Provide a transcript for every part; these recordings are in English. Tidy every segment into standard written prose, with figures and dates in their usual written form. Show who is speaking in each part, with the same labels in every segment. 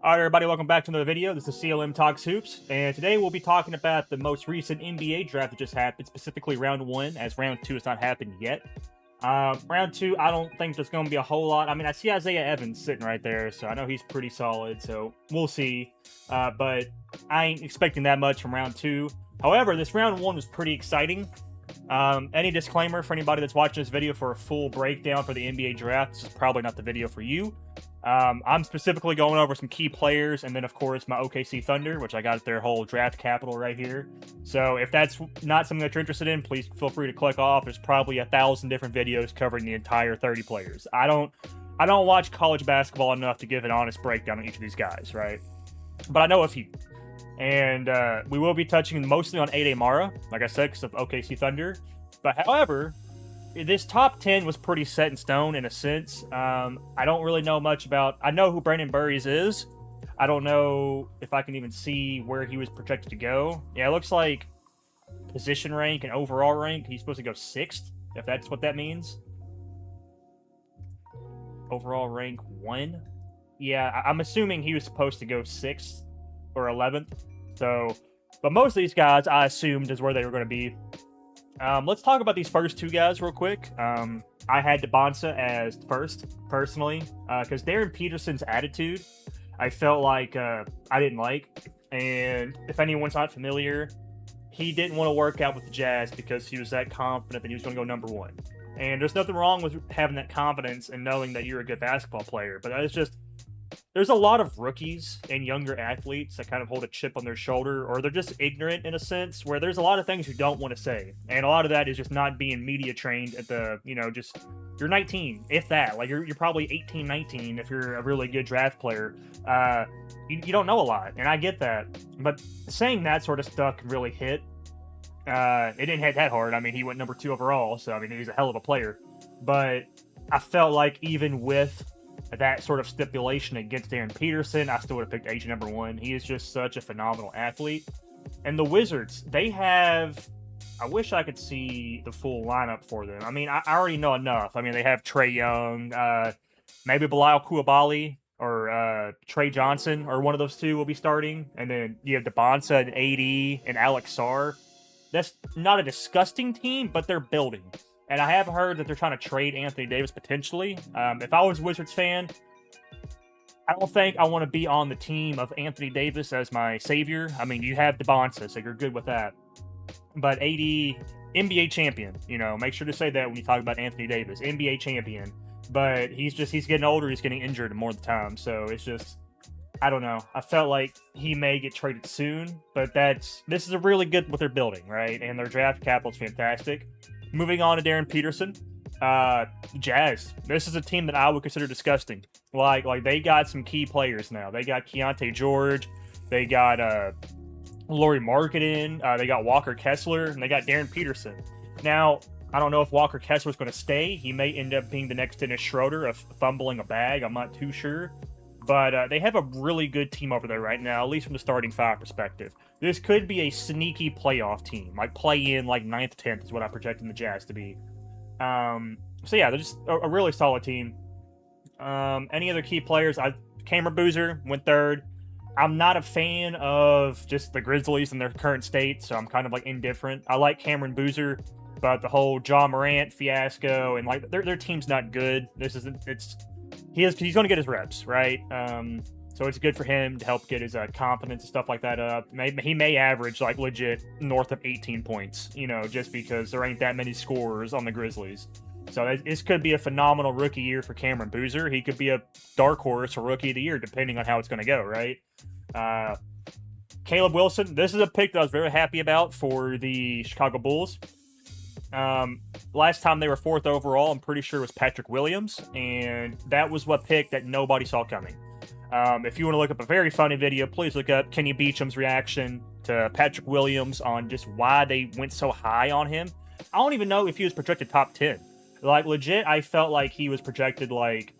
Speaker 1: Alright everybody, welcome back to another video. This is CLM Talks Hoops, and today we'll be talking about the most recent NBA draft that just happened, specifically round 1, as round 2 has not happened yet. Round 2, I don't think there's going to be a whole lot. I mean, I see Isaiah Evans sitting right there, so I know he's pretty solid, so we'll see. But I ain't expecting that much from round 2. However, this round 1 was pretty exciting. Any disclaimer for anybody that's watching this video for a full breakdown for the NBA draft, this is probably not the video for you. I'm specifically going over some key players, and then, of course, my OKC Thunder, which I got their whole draft capital right here. So if that's not something that you're interested in, please feel free to click off. There's probably 1,000 different videos covering the entire 30 players. I don't watch college basketball enough to give an honest breakdown on each of these guys, right? But I know a few. And we will be touching mostly on Aday Mara, like I said, because of OKC Thunder. But however, this top 10 was pretty set in stone in a sense. I don't really know much about... I know who Brandon Burries is. I don't know if I can even see where he was projected to go. Yeah, it looks like position rank and overall rank, he's supposed to go 6th, if that's what that means. Overall rank 1. Yeah, I'm assuming he was supposed to go 6th or 11th. So, but most of these guys, I assumed, is where they were going to be. Let's talk about these first two guys real quick. I had DeBonsa as first, personally, because Darren Peterson's attitude, I felt like I didn't like. And if anyone's not familiar, he didn't want to work out with the Jazz because he was that confident that he was going to go number 1. And there's nothing wrong with having that confidence and knowing that you're a good basketball player, but it's just... There's a lot of rookies and younger athletes that kind of hold a chip on their shoulder, or they're just ignorant in a sense, where there's a lot of things you don't want to say. And a lot of that is just not being media trained at the, just, you're 19, if that. Like, you're probably 18, 19 if you're a really good draft player. You don't know a lot, and I get that. But saying that sort of stuff can really hit. It didn't hit that hard. I mean, he went number 2 overall, so, I mean, he's a hell of a player. But I felt like even with that sort of stipulation against Darren Peterson, I still would have picked AJ number 1. He is just such a phenomenal athlete. And the Wizards, they have... I wish I could see the full lineup for them. I mean, I already know enough. I mean, they have Trae Young, maybe Bilal Coulibaly, or Trey Johnson, or one of those two will be starting. And then you have DeBonsa and AD and Alex Sarr. That's not a disgusting team, but they're building. And I have heard that they're trying to trade Anthony Davis potentially. If I was a Wizards fan, I don't think I want to be on the team of Anthony Davis as my savior. I mean, you have DeBonsa, so you're good with that. But AD, NBA champion, make sure to say that when you talk about Anthony Davis. NBA champion. But he's getting older, he's getting injured more of the time. So it's just, I don't know. I felt like he may get traded soon, but this is a really good what they're building, right? And their draft capital is fantastic. Moving on to Darren Peterson, Jazz. This is a team that I would consider disgusting. Like they got some key players now. They got Keontae George. They got Lauri Markkanen. They got Walker Kessler, and they got Darren Peterson. Now, I don't know if Walker Kessler's going to stay. He may end up being the next Dennis Schroeder of fumbling a bag. I'm not too sure. But they have a really good team over there right now, at least from the starting 5 perspective. This could be a sneaky playoff team, like play in like 9th, 10th is what I'm projecting the Jazz to be. So yeah, they're just a really solid team. Any other key players? Cameron Boozer went 3rd. I'm not a fan of just the Grizzlies in their current state, so I'm kind of like indifferent. I like Cameron Boozer, but the whole Ja Morant fiasco and like their team's not good. He's going to get his reps, right? So it's good for him to help get his confidence and stuff like that up. He may average like legit north of 18 points, just because there ain't that many scorers on the Grizzlies. So this could be a phenomenal rookie year for Cameron Boozer. He could be a dark horse for rookie of the year, depending on how it's going to go, right? Caleb Wilson, this is a pick that I was very happy about for the Chicago Bulls. Last time they were 4th overall, I'm pretty sure it was Patrick Williams, and that was what pick that nobody saw coming. If you want to look up a very funny video, please look up Kenny Beecham's reaction to Patrick Williams on just why they went so high on him. I don't even know if he was projected top 10. Like, legit, I felt like he was projected, like,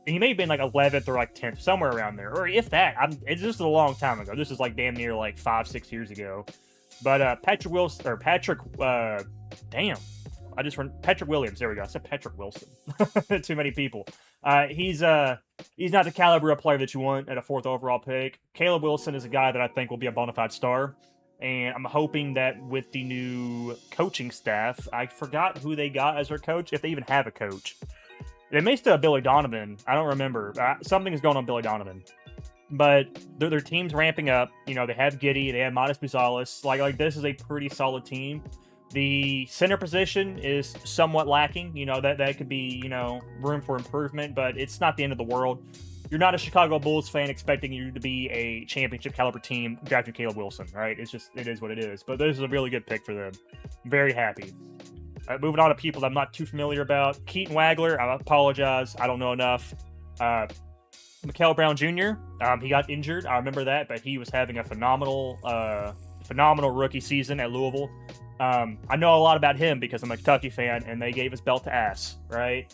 Speaker 1: he may have been, like, 11th or, like, 10th, somewhere around there. Or if that, it's just a long time ago. This is, like, damn near, like, 5-6 years ago. But, Patrick Wilson, or Patrick, damn. Patrick Williams. There we go. I said Patrick Wilson. Too many people. He's not the caliber of player that you want at a 4th overall pick. Caleb Wilson is a guy that I think will be a bona fide star. And I'm hoping that with the new coaching staff, I forgot who they got as their coach, if they even have a coach. They may still have Billy Donovan. I don't remember. Something is going on Billy Donovan. But their team's ramping up. You know, they have Giddey, they have Modest Buzalis. Like this is a pretty solid team. The center position is somewhat lacking. You know, that could be, you know, room for improvement, but it's not the end of the world. You're not a Chicago Bulls fan expecting you to be a championship caliber team drafting Caleb Wilson, right? It is what it is. But this is a really good pick for them. Very happy. Moving on to people that I'm not too familiar about. Keaton Wagler, I apologize. I don't know enough. Mikael Brown Jr., he got injured. I remember that, but he was having a phenomenal rookie season at Louisville. I know a lot about him because I'm a Kentucky fan, and they gave his belt to ass, right?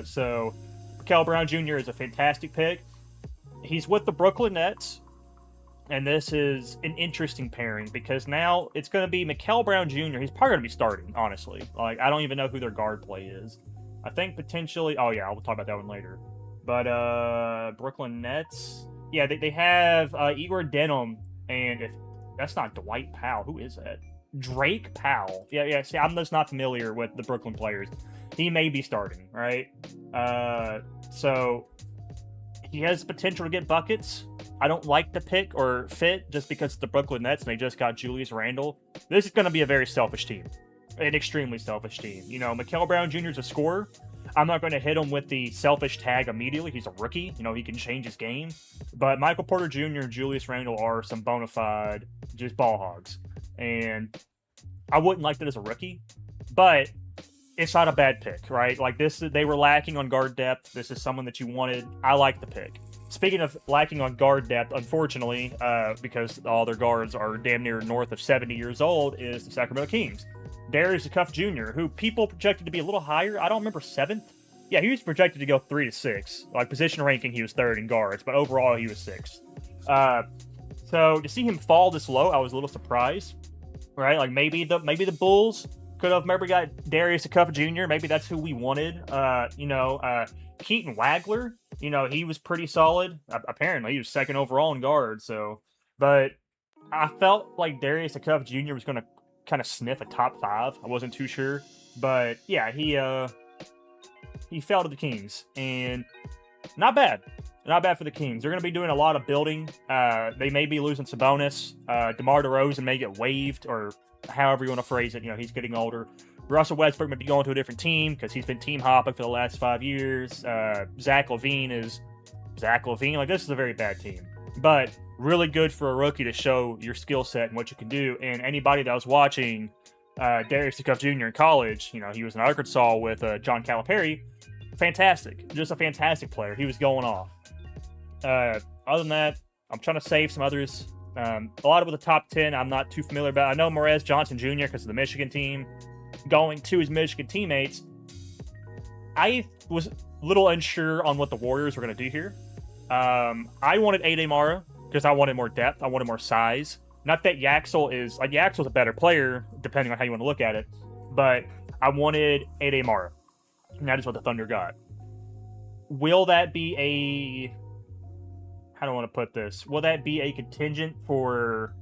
Speaker 1: So Mikael Brown Jr. is a fantastic pick. He's with the Brooklyn Nets, and this is an interesting pairing because now it's going to be Mikael Brown Jr. He's probably going to be starting, honestly. Like, I don't even know who their guard play is. I think potentially... Oh, yeah, we'll talk about that one later. But, Brooklyn Nets... Yeah, they have Igor Denham, and if that's not Dwight Powell, who is that? Drake Powell. Yeah, see, I'm just not familiar with the Brooklyn players. He may be starting, right? So he has potential to get buckets. I don't like the pick or fit just because it's the Brooklyn Nets and they just got Julius Randle. This is going to be a very selfish team. An extremely selfish team. You know, Mikael Brown Jr. is a scorer. I'm not going to hit him with the selfish tag immediately. He's a rookie. You know, he can change his game. But Michael Porter Jr. and Julius Randle are some bona fide just ball hogs. And I wouldn't like that as a rookie. But it's not a bad pick, right? Like this, they were lacking on guard depth. This is someone that you wanted. I like the pick. Speaking of lacking on guard depth, unfortunately, because all their guards are damn near north of 70 years old, is the Sacramento Kings. Darius Cuff Jr., who people projected to be a little higher. I don't remember 7th. Yeah, he was projected to go 3 to 6. Like position ranking, he was 3rd in guards, but overall he was 6th. So to see him fall this low, I was a little surprised. Right? Like maybe the Bulls could have maybe got Darius Cuff Jr. Maybe that's who we wanted. Keaton Wagler, you know, he was pretty solid. Apparently, he was 2nd overall in guard. So, but I felt like Darius Cuff Jr. was going to kind of sniff a top 5. I wasn't too sure, but yeah, he fell to the Kings, and not bad for the Kings. They're going to be doing a lot of building. They may be losing Sabonis. DeMar DeRozan may get waived, or however you want to phrase it. You know, he's getting older. Russell Westbrook may be going to a different team because he's been team hopping for the last 5 years. Zach LaVine is Zach LaVine. Like, this is a very bad team, but really good for a rookie to show your skill set and what you can do. And anybody that was watching Darius Cuff Jr. in college, you know, he was in Arkansas with John Calipari. Fantastic. Just a fantastic player. He was going off. Other than that, I'm trying to save some others. A lot of the top 10 I'm not too familiar about. I know Morez Johnson Jr. because of the Michigan team. Going to his Michigan teammates, I was a little unsure on what the Warriors were going to do here. I wanted Aday Mara because I wanted more depth. I wanted more size. Not that Yaxel's a better player, depending on how you want to look at it, but I wanted Aday Mara. And that is what the Thunder got. Will that be how do I want to put this? Will that be a contingent for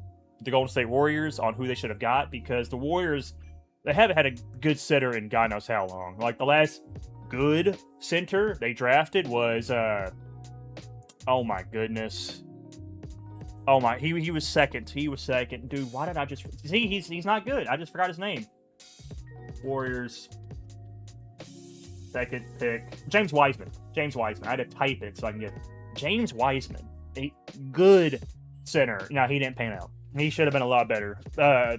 Speaker 1: the Golden State Warriors on who they should have got? Because the Warriors, they haven't had a good center in God knows how long. Like, the last good center they drafted was, oh my goodness. Oh my, he was second. Dude, why did I just... See, he's not good. I just forgot his name. Warriors... second pick. James Wiseman. I had to type it so I can get James Wiseman. A good center. No, he didn't pan out. He should have been a lot better.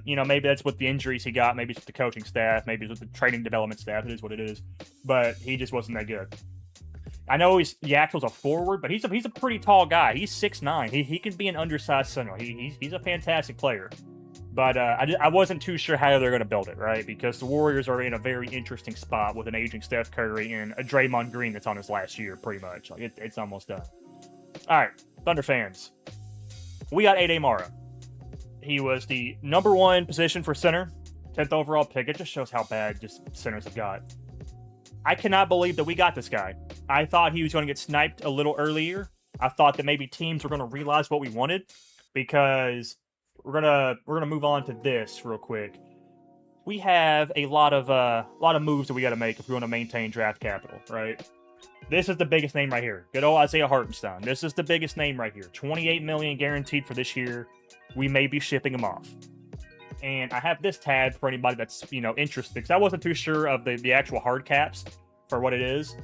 Speaker 1: Maybe that's with the injuries he got. Maybe it's with the coaching staff. Maybe it's with the training development staff. It is what it is. But he just wasn't that good. I know Yaxel's a forward, but he's a pretty tall guy. He's 6'9". He can be an undersized center. He's a fantastic player. But I wasn't too sure how they're going to build it, right? Because the Warriors are in a very interesting spot with an aging Steph Curry and a Draymond Green that's on his last year, pretty much. Like it's almost done. All right, Thunder fans. We got Aday Mara. He was the number 1 position for center 10th overall pick. It just shows how bad just centers have got. I cannot believe that we got this guy. I thought he was going to get sniped a little earlier. I thought that maybe teams were going to realize what we wanted, because we're gonna move on to this real quick. We have a lot of moves that we got to make if we want to maintain draft capital, right? This is the biggest name right here. Good old Isaiah Hartenstein. This is the biggest name right here. $28 million guaranteed for this year. We may be shipping him off. And I have this tab for anybody that's, interested, because I wasn't too sure of the actual hard caps for what it is.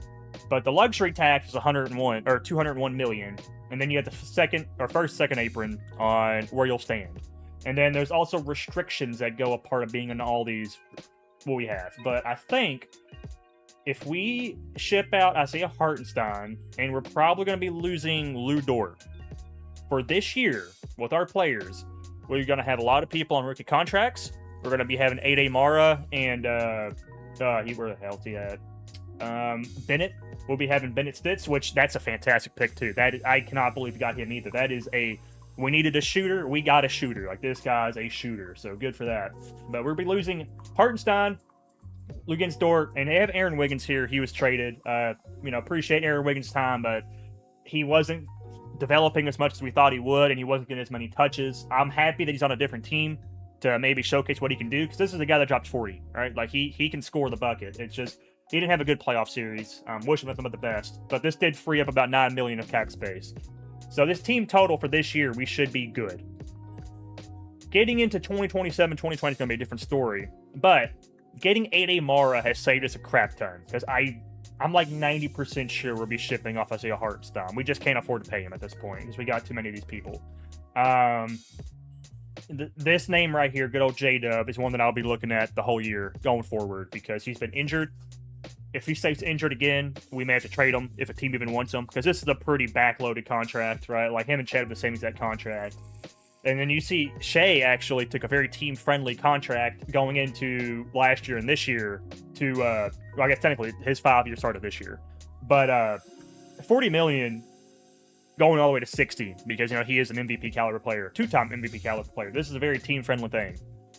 Speaker 1: But the luxury tax is 101 or 201 million. And then you have the first second apron on where you'll stand. And then there's also restrictions that go a part of being in all these, what we have. But I think if we ship out Isaiah Hartenstein, and we're probably going to be losing Lou Dort for this year with our players, we're going to have a lot of people on rookie contracts. We're going to be having Aday Mara and, where the hell's he at? Bennett. We'll be having Bennett Stitz, which that's a fantastic pick too. I cannot believe we got him either. We needed a shooter. We got a shooter. Like, this guy's a shooter, so good for that. But we'll be losing Hartenstein, Lugens Dort, and they have Aaron Wiggins here. He was traded. Appreciate Aaron Wiggins' time, but he wasn't developing as much as we thought he would, and he wasn't getting as many touches. I'm happy that he's on a different team to maybe showcase what he can do, because this is a guy that dropped 40, right? Like, he can score the bucket. It's just he didn't have a good playoff series. Wishing him the best, but this did free up about $9 million of cap space. So this team total for this year, we should be good. Getting into 2027, 2020 is going to be a different story. But getting Aday Mara has saved us a crap ton, because I'm like 90% sure we'll be shipping off Isaiah Hartenstein. We just can't afford to pay him at this point, because we got too many of these people. This name right here, good old J-Dub, is one that I'll be looking at the whole year going forward, because he's been injured. If he stays injured again, we may have to trade him if a team even wants him, because this is a pretty backloaded contract, right? Like, him and Chad have the same exact contract. And then you see Shea actually took a very team-friendly contract going into last year and this year to, I guess technically his 5-year started this year. But $40 million going all the way to 60, because, he is an MVP caliber player, 2-time MVP caliber player. This is a very team-friendly thing.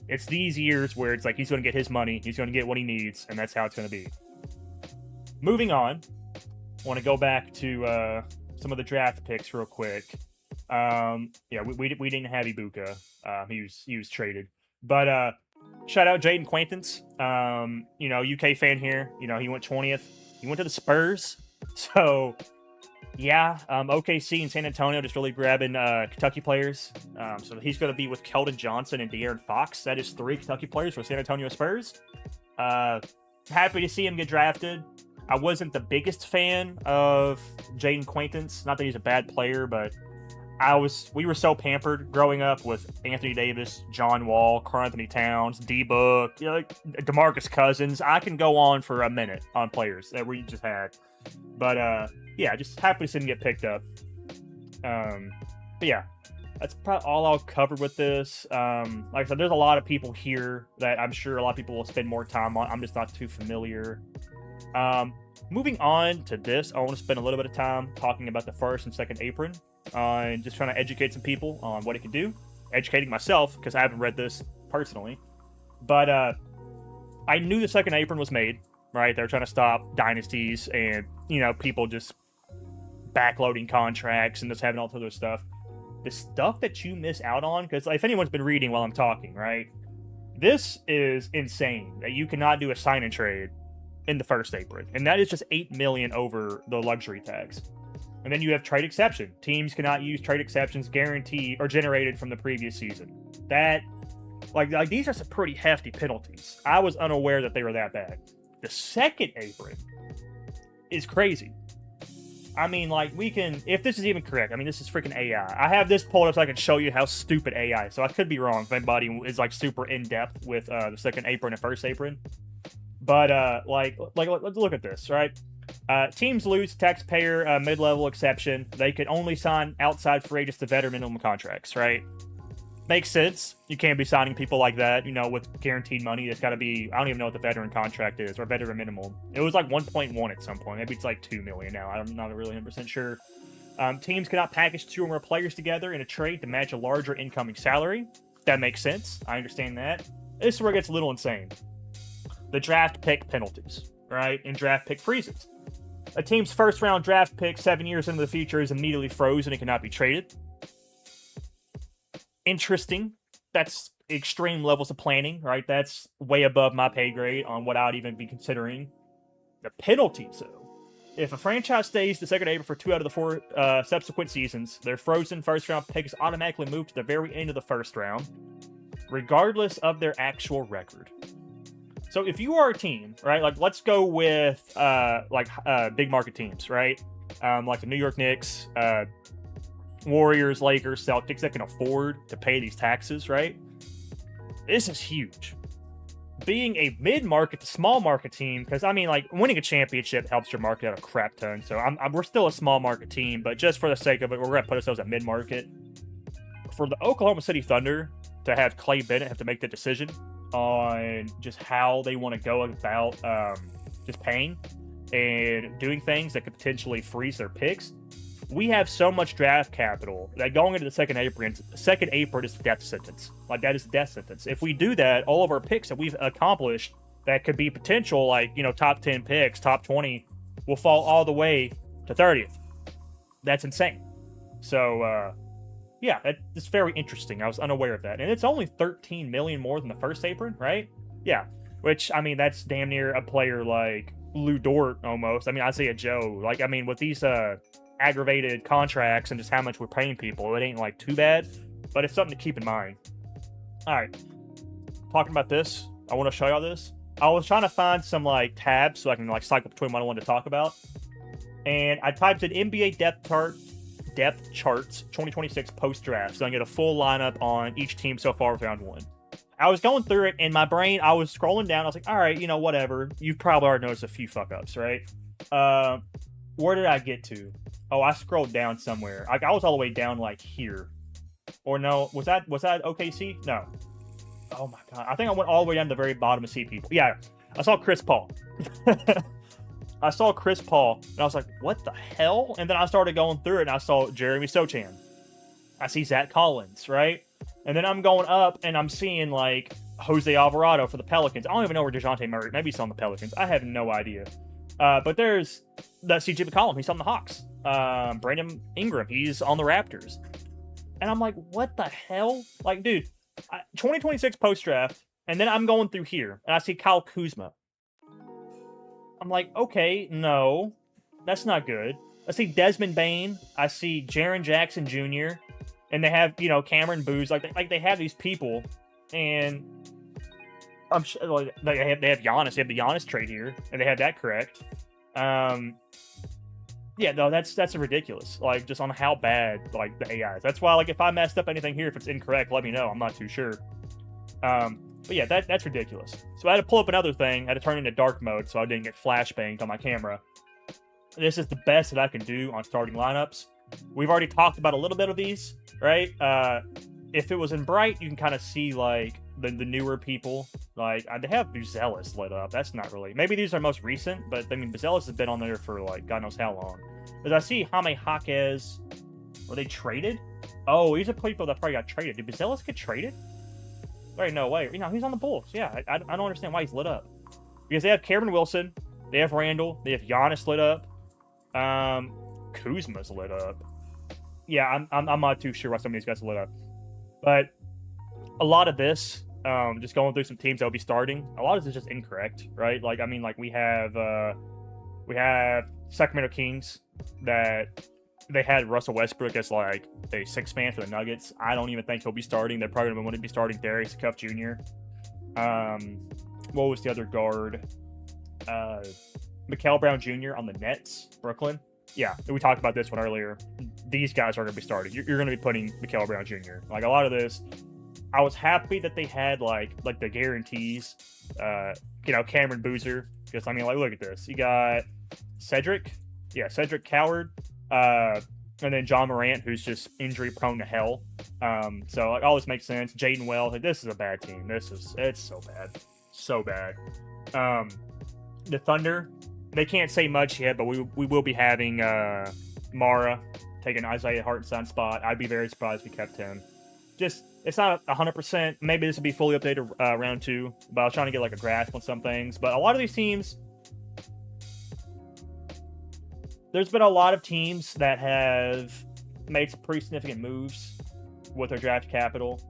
Speaker 1: It's these years where it's like he's going to get his money, he's going to get what he needs, and that's how it's going to be. Moving on, I want to go back to some of the draft picks real quick. We didn't have Ibuka. He was traded. But shout out Jaden Quaintance. UK fan here. He went 20th. He went to the Spurs. So, yeah, OKC and San Antonio just really grabbing Kentucky players. So he's going to be with Keldon Johnson and De'Aaron Fox. That is 3 Kentucky players for San Antonio Spurs. Happy to see him get drafted. I wasn't the biggest fan of Jaden Quaintance. Not that he's a bad player, but we were so pampered growing up with Anthony Davis, John Wall, Karl-Anthony Towns, D-Book, DeMarcus Cousins. I can go on for a minute on players that we just had. But, just happy to see him get picked up. That's probably all I'll cover with this. Like I said, there's a lot of people here that I'm sure a lot of people will spend more time on. I'm just not too familiar. Moving on to this, I want to spend a little bit of time talking about the first and second apron, and just trying to educate some people on what it can do. Educating myself, because I haven't read this personally. But I knew the second apron was made, right? They're trying to stop dynasties and, people just backloading contracts and just having all this other stuff. The stuff that you miss out on, because if anyone's been reading while I'm talking, right? This is insane that you cannot do a sign and trade in the first apron, and that is just $8 million over the luxury tax. And then you have trade exception. Teams cannot use trade exceptions guaranteed or generated from the previous season. That, like these are some pretty hefty penalties. I was unaware that they were that bad. The second apron is crazy. I mean, if this is even correct, this is freaking AI. I have this pulled up so I can show you how stupid AI is. So I could be wrong if anybody is super in depth with the second apron and first apron. But let's look at this, right? Teams lose taxpayer mid-level exception. They could only sign outside free agents to veteran minimum contracts, right? Makes sense. You can't be signing people like that, with guaranteed money. It's got to be, I don't even know what the veteran contract is, or veteran minimum. It was 1.1 at some point. Maybe it's $2 million now. I'm not really 100% sure. Teams cannot package 2 or more players together in a trade to match a larger incoming salary. That makes sense. I understand that. This is where it gets a little insane. The draft pick penalties, right? And draft pick freezes. A team's first round draft pick 7 years into the future is immediately frozen and cannot be traded. Interesting. That's extreme levels of planning, right? That's way above my pay grade on what I'd even be considering. The penalties, though. If a franchise stays the second April for 2 out of the 4 subsequent seasons, their frozen first round pick is automatically moved to the very end of the first round, regardless of their actual record. So if you are a team, right, like let's go with big market teams, right? Like the New York Knicks, Warriors, Lakers, Celtics that can afford to pay these taxes, right? This is huge. Being a mid-market to small market team, because I mean, like winning a championship helps your market out a crap ton. So we're still a small market team, but just for the sake of it, we're going to put ourselves at mid-market. For the Oklahoma City Thunder to have Clay Bennett have to make the decision on just how they want to go about just paying and doing things that could potentially freeze their picks. We have so much draft capital that going into the second apron is a death sentence. Like, that is a death sentence. If we do that, all of our picks that we've accomplished that could be potential, like, you know, top 10 picks, top 20, will fall all the way to 30th. That's insane. So, yeah, it's very interesting. I was unaware of that. And it's only $13 million more than the first apron, right? Yeah. Which, I mean, that's damn near a player like Lou Dort almost. I mean, Isaiah Joe. Like, I mean, with these aggravated contracts and just how much we're paying people, it ain't like too bad, but it's something to keep in mind. All right, talking about this, I want to show y'all this. I was trying to find some like tabs so I can like cycle between what I wanted to talk about, and I typed in NBA depth charts 2026 post draft, so I can get a full lineup on each team so far with round one. I was going through it in my brain. I was scrolling down. I was like, all right, you know, whatever. You've probably already noticed a few fuck ups, right? Where did I get to? Oh, I scrolled down somewhere. I was all the way down like here. Or no, was that OKC? No. Oh my god. I think I went all the way down to the very bottom to see people. Yeah, I saw Chris Paul. I saw Chris Paul, and I was like, what the hell? And then I started going through it, and I saw Jeremy Sochan. I see Zach Collins, right? And then I'm going up, and I'm seeing like Jose Alvarado for the Pelicans. I don't even know where DeJounte Murray. Maybe he's on the Pelicans. I have no idea. But there's the CJ McCollum. He's on the Hawks. Brandon Ingram. He's on the Raptors. And I'm like, what the hell? Like, dude, 2026 post-draft, and then I'm going through here, and I see Kyle Kuzma. I'm like, okay, no, that's not good. I see Desmond Bane. I see Jaren Jackson Jr., and they have, you know, Cameron Booz. Like they have these people, and I'm sure like, they have Giannis. They have the Giannis trade here, and they have that correct. Yeah, no, that's ridiculous. Like, just on how bad like the AI is. That's why, like, if I messed up anything here, if it's incorrect, let me know. I'm not too sure. But yeah, that's ridiculous. So I had to pull up another thing. I had to turn into dark mode so I didn't get flashbanged on my camera. This is the best that I can do on starting lineups. We've already talked about a little bit of these, right? If it was in bright, you can kind of see like the newer people. Like, they have Buzelis lit up. That's not really. Maybe these are most recent, but I mean, Buzelis has been on there for like God knows how long. Because I see Jaime Jaquez. Were they traded? Oh, these are people that probably got traded. Did Buzelis get traded? Wait, no, wait. You know, he's on the Bulls. Yeah, I don't understand why he's lit up. Because they have Cameron Wilson, they have Randall, they have Giannis lit up. Kuzma's lit up. Yeah, I'm not too sure why some of these guys are lit up. But a lot of this, just going through some teams that will be starting, a lot of this is just incorrect, right? Like, I mean, like we have Sacramento Kings that they had Russell Westbrook as like a sixth man for the Nuggets. I don't even think he'll be starting. They're probably going to be starting Darius Cuff Jr. What was the other guard? Mikal Brown Jr. on the Nets, Brooklyn. Yeah, we talked about this one earlier. These guys are going to be starting. You're going to be putting Mikal Brown Jr. Like, a lot of this, I was happy that they had like the guarantees. Cameron Boozer. Because I mean, like, look at this. You got Cedric Coward, and then John Morant, who's just injury prone to hell. So like, all this makes sense. Jaden Wells. Like, this is a bad team. It's so bad. The Thunder, they can't say much yet, but we will be having Mara taking Isaiah Hartenstein's spot. I'd be very surprised if we kept him. Just It's not 100%. Maybe this will be fully updated round 2, but I was trying to get like a grasp on some things. But a lot of these teams, there's been a lot of teams that have made some pretty significant moves with their draft capital.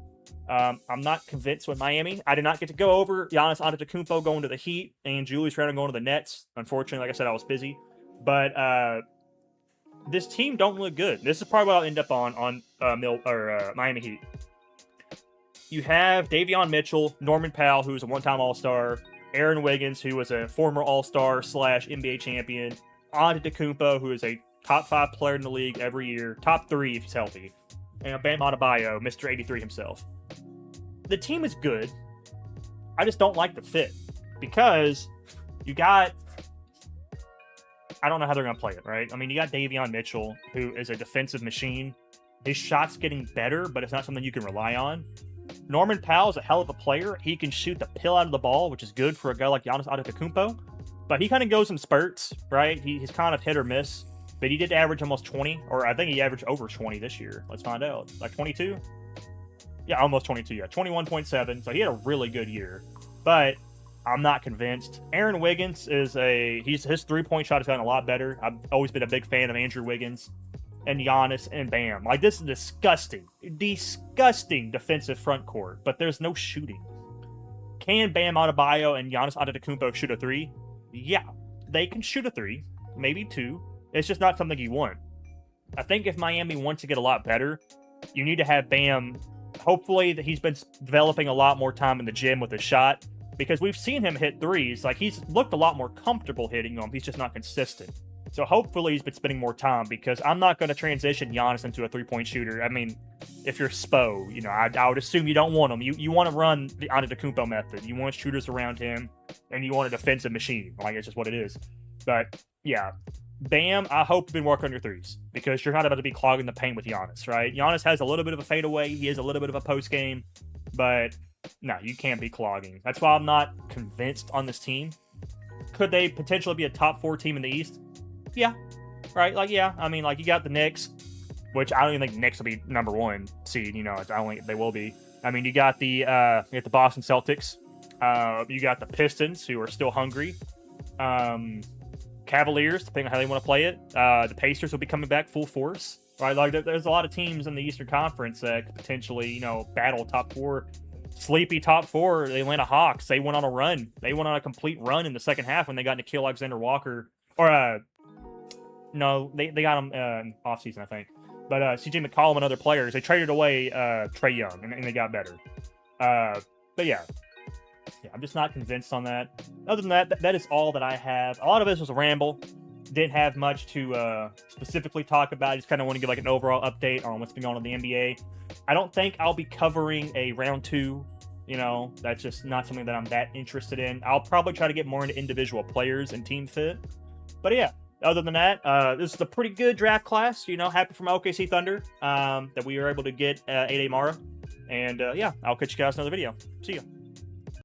Speaker 1: I'm not convinced with Miami. I did not get to go over Giannis Antetokounmpo going to the Heat and Julius Randle going to the Nets. Unfortunately, like I said, I was busy. But this team don't look good. This is probably what I'll end up on Miami Heat. You have Davion Mitchell, Norman Powell, who's a one-time All-Star, Aaron Wiggins, who was a former All-Star / NBA champion, Antetokounmpo, who is a top 5 player in the league every year, top 3 if he's healthy, and Bam Adebayo, Mr. 83 himself. The team is good. I just don't like the fit because you got, I don't know how they're going to play it, right? I mean, you got Davion Mitchell, who is a defensive machine. His shot's getting better, but it's not something you can rely on. Norman Powell is a hell of a player. He can shoot the pill out of the ball, which is good for a guy like Giannis Antetokounmpo. But he kind of goes in spurts, right? He's kind of hit or miss. But he did average almost 20, or I think he averaged over 20 this year. Let's find out. Like 22? Yeah, almost 22. Yeah, 21.7. So he had a really good year. But I'm not convinced. Aaron Wiggins is his three-point shot has gotten a lot better. I've always been a big fan of Andrew Wiggins and Giannis and Bam. Like, this is disgusting defensive front court, but there's no shooting. Can Bam Adebayo and Giannis Antetokounmpo shoot a 3? Yeah, they can shoot a 3, maybe 2. It's just not something you want. I think if Miami wants to get a lot better, you need to have Bam. Hopefully that he's been developing a lot more time in the gym with his shot, because we've seen him hit 3s. Like, he's looked a lot more comfortable hitting them. He's just not consistent. So hopefully he's been spending more time, because I'm not going to transition Giannis into a 3-point shooter. I mean, if you're Spo, I would assume you don't want him. You want to run the Antetokounmpo method. You want shooters around him, and you want a defensive machine. Like, it's just what it is. But yeah, Bam, I hope you've been working on your 3s, because you're not about to be clogging the paint with Giannis, right? Giannis has a little bit of a fadeaway. He has a little bit of a post game, but no, you can't be clogging. That's why I'm not convinced on this team. Could they potentially be a top 4 team in the East? Yeah, right. Like, yeah. I mean, like, you got the Knicks, which I don't even think the Knicks will be number 1 seed. I don't think they will be. I mean, you got the Boston Celtics. You got the Pistons, who are still hungry. Cavaliers, depending on how they want to play it. The Pacers will be coming back full force. Right. Like, there's a lot of teams in the Eastern Conference that could potentially, battle top 4. Sleepy top 4. The Atlanta Hawks. They went on a run. They went on a complete run in the second half when they got Nickeil Alexander-Walker. No, they got him in offseason, I think. But CJ McCollum and other players, they traded away Trae Young, and they got better. But yeah, I'm just not convinced on that. Other than that, that is all that I have. A lot of this was a ramble. Didn't have much to specifically talk about. I just kind of want to give like an overall update on what's been going on in the NBA. I don't think I'll be covering a round 2. That's just not something that I'm that interested in. I'll probably try to get more into individual players and team fit. But yeah, other than that, this is a pretty good draft class. Happy for my OKC Thunder that we were able to get Aday Mara. And yeah, I'll catch you guys in another video. See ya.